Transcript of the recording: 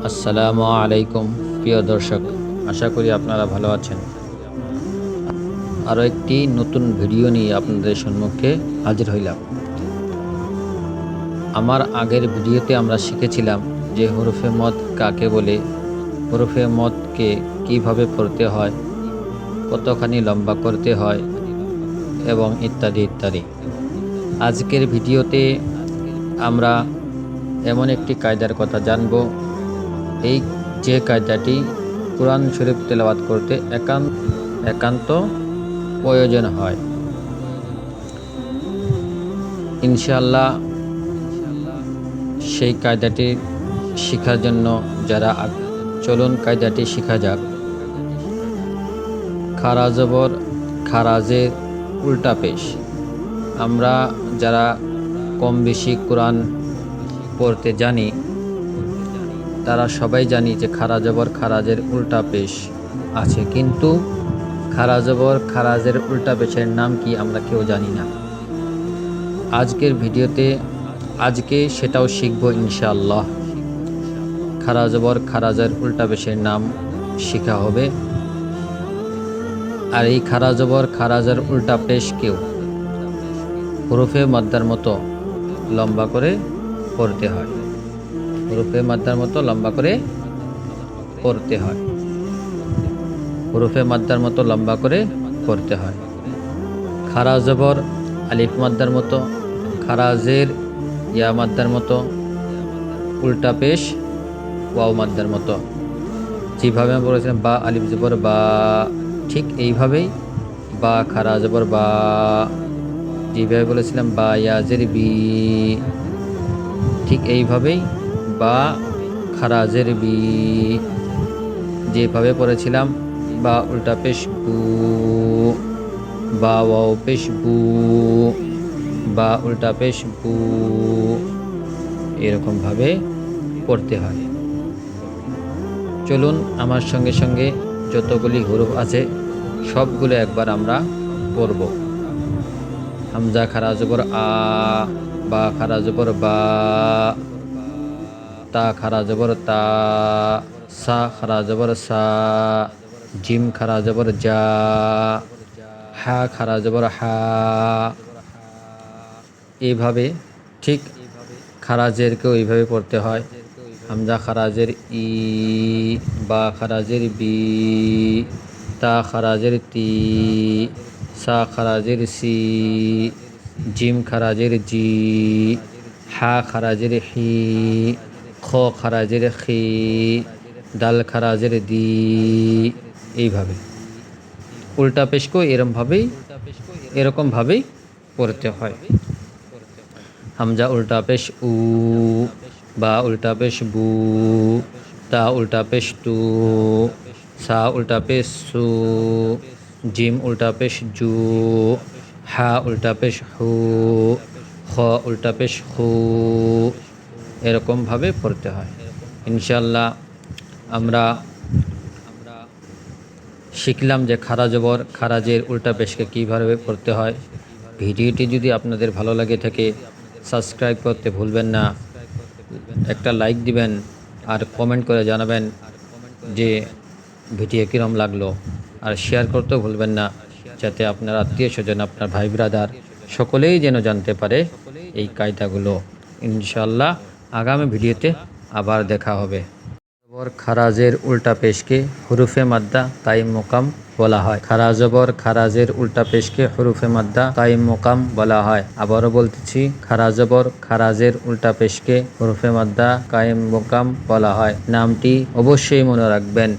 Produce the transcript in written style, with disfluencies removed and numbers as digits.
আসসালামু আলাইকুম প্রিয় দর্শক, আশা করি আপনারা ভালো আছেন। আরও একটি নতুন ভিডিও নিয়ে আপনাদের সম্মুখে হাজির হইলাম। আমার আগের ভিডিওতে আমরা শিখেছিলাম যে হরফে মদ কাকে বলে, হরফে মদকে কিভাবে পড়তে হয়, কতখানি লম্বা করতে হয় এবং ইত্যাদি ইত্যাদি। আজকের ভিডিওতে আমরা এমন একটি কায়দার কথা জানব, এই যে কায়দাটি কোরআন শরীফ তেলাওয়াত করতে একান্ত প্রয়োজন হয়। ইনশাআল্লাহ সেই কায়দাটি শেখার জন্য চলুন কায়দাটি শেখা যাক। খারা জবর খারাজের উল্টা পেশ। আমরা যারা কম বেশি কোরআন পড়তে জানি তারা সবাই জানি যে খারা জবর খারাজের উল্টা পেশ আছে, কিন্তু খারা জবর খারাজের উল্টা পেশের নাম কি আমরা কেউ জানি না। আজকের ভিডিওতে সেটাও শিখব ইনশাআল্লাহ। খারা জবর খারাজের উল্টা পেশের নাম শেখা হবে। আর এই খারা জবর খারাজের উল্টা পেশকেও হরফে মাদ্দার মতো লম্বা করে পড়তে হয়। হরফে মাদ্দার মতো লম্বা করে পড়তে হয়। হরফে মাদ্দার মতো লম্বা করে পড়তে হয়। খারা জবর আলিফ মাদ্দার মতো, খারাজের ইয়া মাদ্দার মতো, উল্টা পেশ ওয়াও মাদ্দার মতো। যেভাবে আমি বলেছিলাম বা আলিফ জবর বা, ঠিক এইভাবেই বা খারা জবর বা। যেভাবে বলেছিলাম বা ইয়াজের বি, ঠিক এইভাবেই বা খারাজের বি। যেভাবে পড়েছিলাম বা উল্টা পেশ বু, বা ওয়াও পেশ বু, বা উল্টা পেশ বু, এরকমভাবে পড়তে হয়। চলুন আমার সঙ্গে সঙ্গে যতগুলি হরফ আছে সবগুলো একবার আমরা পড়ব। হামজা খারা জবর আ, বা খারা জবর বা, তা খারা জবর তা, সা খারা জবর সা, জিম খারা জবর জা, হা খারা জবর হা। এইভাবে ঠিক খারাজেরকেও এইভাবে পড়তে হয়। হামজা খারাজের ই, বা খারাজের বি, তা খারাজের তি, সা খারাজের সি, জিম খারাজের জি, হা খারাজের হি, খ খারাজের খি, দাল খারাজের দি। এইভাবে উল্টা পেশকেও এরকমভাবেই পড়তে হয়। হামজা উল্টা পেশ উ, বা উল্টা পেশ বু, তা উল্টা পেশ তু, সা উল্টা পেশ সু, জিম উল্টা পেশ জু, হা উল্টা পেশ হু, খ উল্টা পেশ হু। এরকমভাবে পড়তে হয়। ইনশাআল্লাহ আমরা শিখলাম যে খারা জবর খারাজের উল্টা পেশকে কীভাবে পড়তে হয়। ভিডিওটি যদি আপনাদের ভালো লাগে থাকে সাবস্ক্রাইব করতে ভুলবেন না, একটা লাইক দিবেন আর কমেন্ট করে জানাবেন যে ভিডিও কীরকম লাগলো, আর শেয়ার করতেও ভুলবেন না, যাতে আপনার আত্মীয় স্বজন আপনার ভাই ব্রাদার সকলেই যেন জানতে পারে এই কায়দাগুলো। ইনশাআল্লাহ আগামী ভিডিওতে আবার দেখা হবে। জবর খারাজের উল্টা পেশকে হুরুফে মাদ্দা কাইম মোকাম বলা হয়। খারা জবর খারাজের উল্টা পেশকে হুরুফে মাদ্দা কাইম মোকাম বলা হয়। আবারও বলতেছি, খারা জবর খারাজের উল্টা পেশকে হুরুফে মাদ্দা কাইম মোকাম বলা হয়। নামটি অবশ্যই মনে রাখবেন।